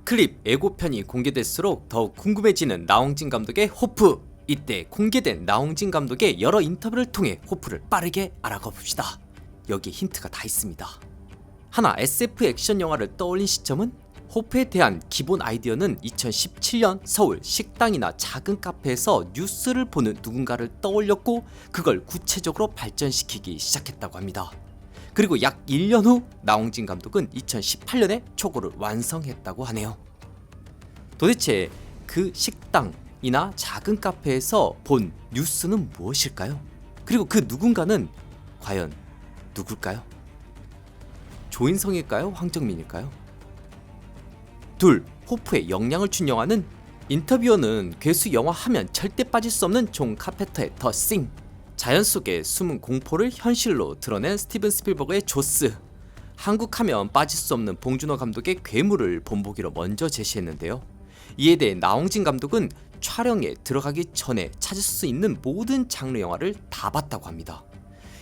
클립 예고편이 공개될수록 더욱 궁금해지는 나홍진 감독의 호프. 이때 공개된 나홍진 감독의 여러 인터뷰를 통해 호프를 빠르게 알아가 봅시다. 여기에 힌트가 다 있습니다. 하나, SF 액션 영화를 떠올린 시점은? 호프에 대한 기본 아이디어는 2017년 서울 식당이나 작은 카페에서 뉴스를 보는 누군가를 떠올렸고 그걸 구체적으로 발전시키기 시작했다고 합니다. 그리고 약 1년 후 나홍진 감독은 2018년에 초고를 완성했다고 하네요. 도대체 그 식당이나 작은 카페에서 본 뉴스는 무엇일까요? 그리고 그 누군가는 과연 누굴까요? 조인성일까요? 황정민일까요? 둘, 호프의 역량을 준 영화는? 인터뷰어는 괴수 영화 하면 절대 빠질 수 없는 존 카펜터의 더 싱, 자연 속의 숨은 공포를 현실로 드러낸 스티븐 스필버그의 조스, 한국 하면 빠질 수 없는 봉준호 감독의 괴물을 본보기로 먼저 제시했는데요. 이에 대해 나홍진 감독은 촬영에 들어가기 전에 찾을 수 있는 모든 장르 영화를 다 봤다고 합니다.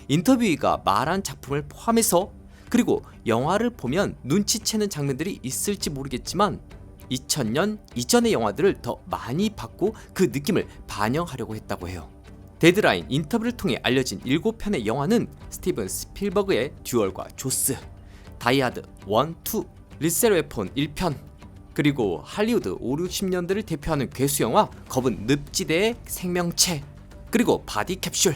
인터뷰이가 말한 작품을 포함해서, 그리고 영화를 보면 눈치채는 장면들이 있을지 모르겠지만 2000년 이전의 영화들을 더 많이 봤고 그 느낌을 반영하려고 했다고 해요. 데드라인 인터뷰를 통해 알려진 7편의 영화는 스티븐 스필버그의 듀얼과 조스, 다이하드 1, 2, 리셀 웨폰 1편, 그리고 할리우드 5, 60년대를 대표하는 괴수 영화 검은 늪지대의 생명체, 그리고 바디 캡슐,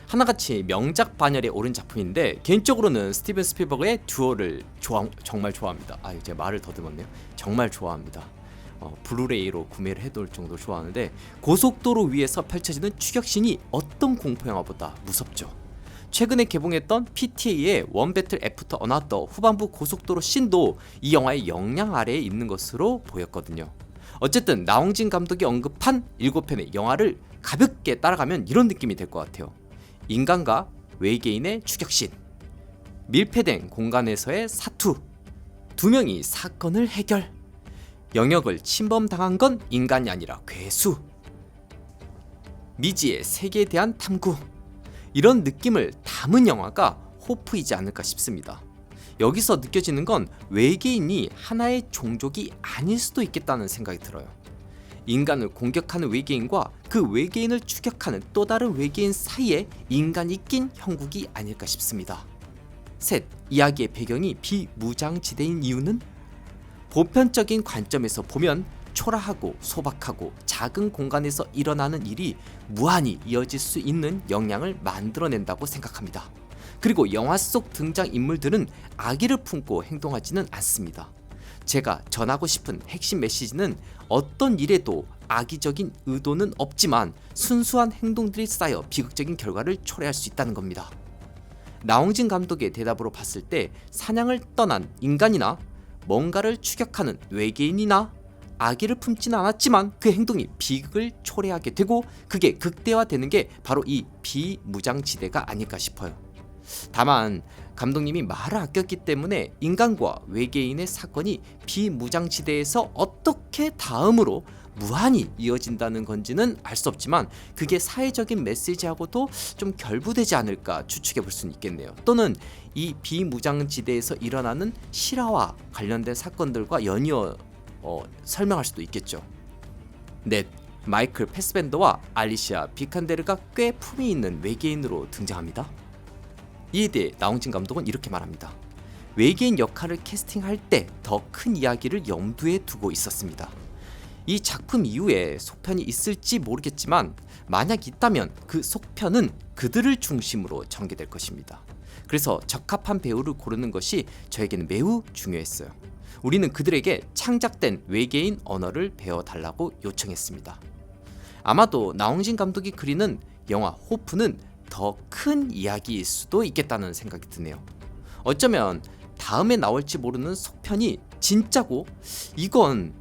하나같이 명작 반열에 오른 작품인데 개인적으로는 스티븐 스필버그의 듀얼을 정말 좋아합니다. 제가 말을 더듬었네요. 정말 좋아합니다. 블루레이로 구매를 해둘 정도로 좋아하는데 고속도로 위에서 펼쳐지는 추격신이 어떤 공포영화보다 무섭죠. 최근에 개봉했던 PTA의 원 배틀 애프터 어나더 후반부 고속도로 씬도 이 영화의 영향 아래에 있는 것으로 보였거든요. 어쨌든 나홍진 감독이 언급한 7편의 영화를 가볍게 따라가면 이런 느낌이 될 것 같아요. 인간과 외계인의 추격신, 밀폐된 공간에서의 사투, 두 명이 사건을 해결, 영역을 침범당한 건 인간이 아니라 괴수, 미지의 세계에 대한 탐구, 이런 느낌을 담은 영화가 호프이지 않을까 싶습니다. 여기서 느껴지는 건 외계인이 하나의 종족이 아닐 수도 있겠다는 생각이 들어요. 인간을 공격하는 외계인과 그 외계인을 추격하는 또 다른 외계인 사이에 인간이 낀 형국이 아닐까 싶습니다. 셋, 이야기의 배경이 비무장지대인 이유는? 보편적인 관점에서 보면 초라하고 소박하고 작은 공간에서 일어나는 일이 무한히 이어질 수 있는 역량을 만들어낸다고 생각합니다. 그리고 영화 속 등장인물들은 악의를 품고 행동하지는 않습니다. 제가 전하고 싶은 핵심 메시지는 어떤 일에도 악의적인 의도는 없지만 순수한 행동들이 쌓여 비극적인 결과를 초래할 수 있다는 겁니다. 나홍진 감독의 대답으로 봤을 때 사냥을 떠난 인간이나 뭔가를 추격하는 외계인이나 악의를 품지는 않았지만 그 행동이 비극을 초래하게 되고 그게 극대화되는 게 바로 이 비무장지대가 아닐까 싶어요. 다만 감독님이 말을 아꼈기 때문에 인간과 외계인의 사건이 비무장지대에서 어떻게 다음으로 무한히 이어진다는 건지는 알 수 없지만 그게 사회적인 메시지하고도 좀 결부되지 않을까 추측해 볼 수는 있겠네요. 또는 이 비무장지대에서 일어나는 실화와 관련된 사건들과 연이어 설명할 수도 있겠죠. 넷, 마이클 패스벤더와 알리시아 비칸데르가 꽤 품위 있는 외계인으로 등장합니다. 이에 대해 나홍진 감독은 이렇게 말합니다. 외계인 역할을 캐스팅할 때 더 큰 이야기를 염두에 두고 있었습니다. 이 작품 이후에 속편이 있을지 모르겠지만 만약 있다면 그 속편은 그들을 중심으로 전개될 것입니다. 그래서 적합한 배우를 고르는 것이 저에게는 매우 중요했어요. 우리는 그들에게 창작된 외계인 언어를 배워달라고 요청했습니다. 아마도 나홍진 감독이 그리는 영화 호프는 더 큰 이야기일 수도 있겠다는 생각이 드네요. 어쩌면 다음에 나올지 모르는 속편이 진짜고 이건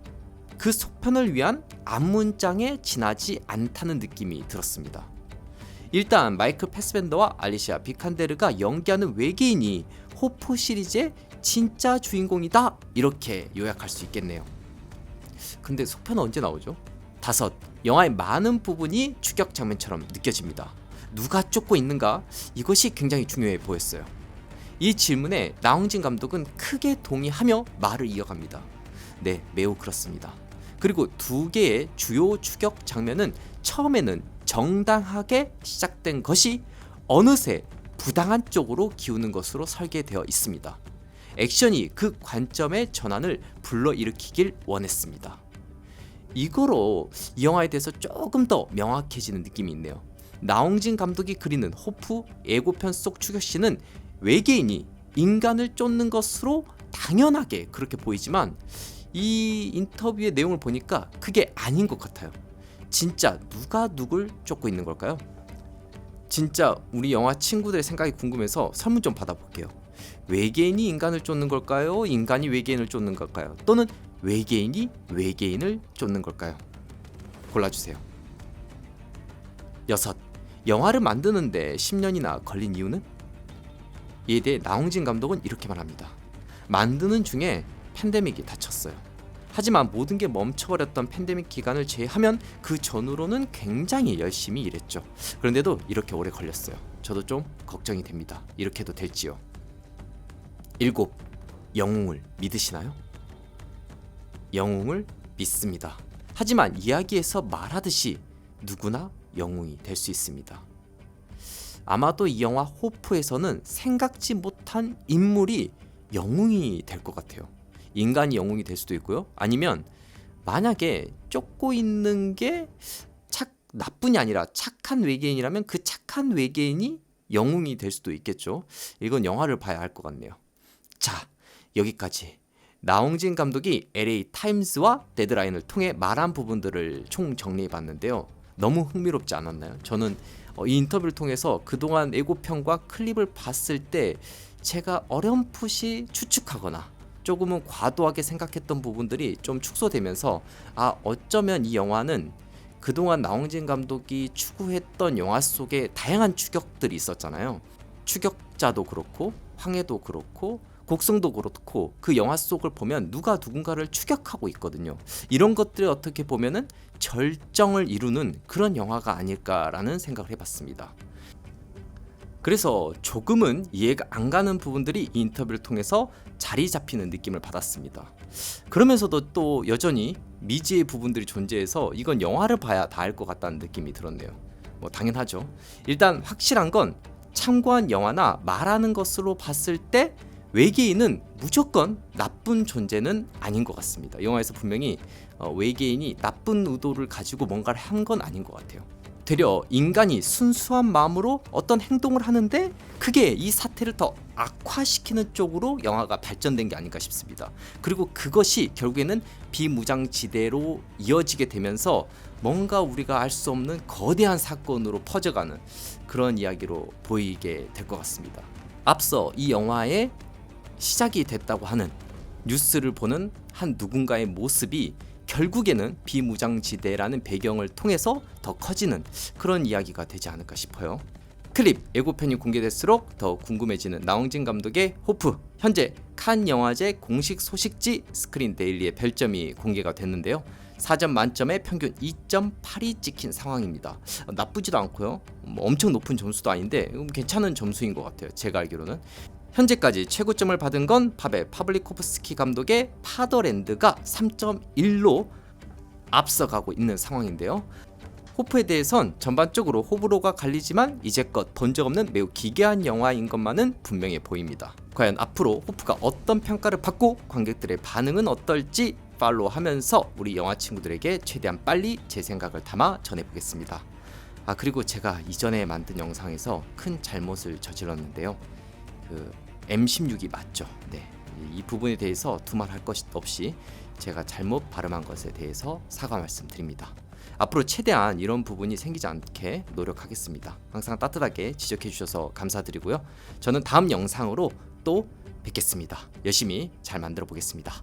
그 속편을 위한 앞문장에 지나지 않다는 느낌이 들었습니다. 일단 마이클 패스벤더와 알리시아 비칸데르가 연기하는 외계인이 호프 시리즈의 진짜 주인공이다 이렇게 요약할 수 있겠네요. 근데 속편은 언제 나오죠? 5. 영화의 많은 부분이 추격 장면처럼 느껴집니다. 누가 쫓고 있는가? 이것이 굉장히 중요해 보였어요. 이 질문에 나홍진 감독은 크게 동의하며 말을 이어갑니다. 네, 매우 그렇습니다. 그리고 두 개의 주요 추격 장면은 처음에는 정당하게 시작된 것이 어느새 부당한 쪽으로 기우는 것으로 설계되어 있습니다. 액션이 그 관점의 전환을 불러일으키길 원했습니다. 이거로 이 영화에 대해서 조금 더 명확해지는 느낌이 있네요. 나홍진 감독이 그리는 호프 예고편 속 추격신은 외계인이 인간을 쫓는 것으로 당연하게 그렇게 보이지만 이 인터뷰의 내용을 보니까 그게 아닌 것 같아요. 진짜 누가 누굴 쫓고 있는 걸까요? 진짜 우리 영화 친구들의 생각이 궁금해서 설문 좀 받아볼게요. 외계인이 인간을 쫓는 걸까요? 인간이 외계인을 쫓는 걸까요? 또는 외계인이 외계인을 쫓는 걸까요? 골라주세요. 6. 영화를 만드는데 10년이나 걸린 이유는? 이에 대해 나홍진 감독은 이렇게 말합니다. 만드는 중에 팬데믹이 닥쳤어요. 하지만 모든 게 멈춰버렸던 팬데믹 기간을 제외하면 그 전후로는 굉장히 열심히 일했죠. 그런데도 이렇게 오래 걸렸어요. 저도 좀 걱정이 됩니다. 이렇게도 될지요. 7. 영웅을 믿으시나요? 영웅을 믿습니다. 하지만 이야기에서 말하듯이 누구나 영웅이 될 수 있습니다. 아마도 이 영화 호프에서는 생각지 못한 인물이 영웅이 될 것 같아요. 인간이 영웅이 될 수도 있고요. 아니면 만약에 쫓고 있는 게 나뿐이 아니라 착한 외계인이라면 그 착한 외계인이 영웅이 될 수도 있겠죠. 이건 영화를 봐야 할 것 같네요. 자, 여기까지 나홍진 감독이 LA 타임스와 데드라인을 통해 말한 부분들을 총 정리해봤는데요. 너무 흥미롭지 않았나요? 저는 이 인터뷰를 통해서 그동안 예고편과 클립을 봤을 때 제가 어렴풋이 추측하거나 조금은 과도하게 생각했던 부분들이 좀 축소되면서 어쩌면 이 영화는 그동안 나홍진 감독이 추구했던 영화 속에 다양한 추격들이 있었잖아요. 추격자도 그렇고 황해도 그렇고 곡성도 그렇고 그 영화 속을 보면 누가 누군가를 추격하고 있거든요. 이런 것들이 어떻게 보면은 절정을 이루는 그런 영화가 아닐까라는 생각을 해봤습니다. 그래서 조금은 이해가 안 가는 부분들이 이 인터뷰를 통해서 자리 잡히는 느낌을 받았습니다. 그러면서도 또 여전히 미지의 부분들이 존재해서 이건 영화를 봐야 다 알 것 같다는 느낌이 들었네요. 당연하죠. 일단 확실한 건 참고한 영화나 말하는 것으로 봤을 때 외계인은 무조건 나쁜 존재는 아닌 것 같습니다. 영화에서 분명히 외계인이 나쁜 의도를 가지고 뭔가를 한 건 아닌 것 같아요. 되려 인간이 순수한 마음으로 어떤 행동을 하는데 그게 이 사태를 더 악화시키는 쪽으로 영화가 발전된 게 아닌가 싶습니다. 그리고 그것이 결국에는 비무장지대로 이어지게 되면서 뭔가 우리가 알 수 없는 거대한 사건으로 퍼져가는 그런 이야기로 보이게 될 것 같습니다. 앞서 이 영화의 시작이 됐다고 하는 뉴스를 보는 한 누군가의 모습이 결국에는 비무장지대라는 배경을 통해서 더 커지는 그런 이야기가 되지 않을까 싶어요. 클립 예고편이 공개될수록 더 궁금해지는 나홍진 감독의 호프. 현재 칸 영화제 공식 소식지 스크린 데일리의 별점이 공개가 됐는데요. 4점 만점에 평균 2.8이 찍힌 상황입니다. 나쁘지도 않고요. 엄청 높은 점수도 아닌데 괜찮은 점수인 것 같아요. 제가 알기로는. 현재까지 최고점을 받은 건 파벨 파블리코프스키 감독의 파더랜드가 3.1로 앞서가고 있는 상황인데요. 호프에 대해선 전반적으로 호불호가 갈리지만 이제껏 본 적 없는 매우 기괴한 영화인 것만은 분명해 보입니다. 과연 앞으로 호프가 어떤 평가를 받고 관객들의 반응은 어떨지 팔로우하면서 우리 영화 친구들에게 최대한 빨리 제 생각을 담아 전해보겠습니다. 그리고 제가 이전에 만든 영상에서 큰 잘못을 저질렀는데요. M16이 맞죠? 네, 이 부분에 대해서 두말할 것 없이 제가 잘못 발음한 것에 대해서 사과 말씀드립니다. 앞으로 최대한 이런 부분이 생기지 않게 노력하겠습니다. 항상 따뜻하게 지적해 주셔서 감사드리고요. 저는 다음 영상으로 또 뵙겠습니다. 열심히 잘 만들어 보겠습니다.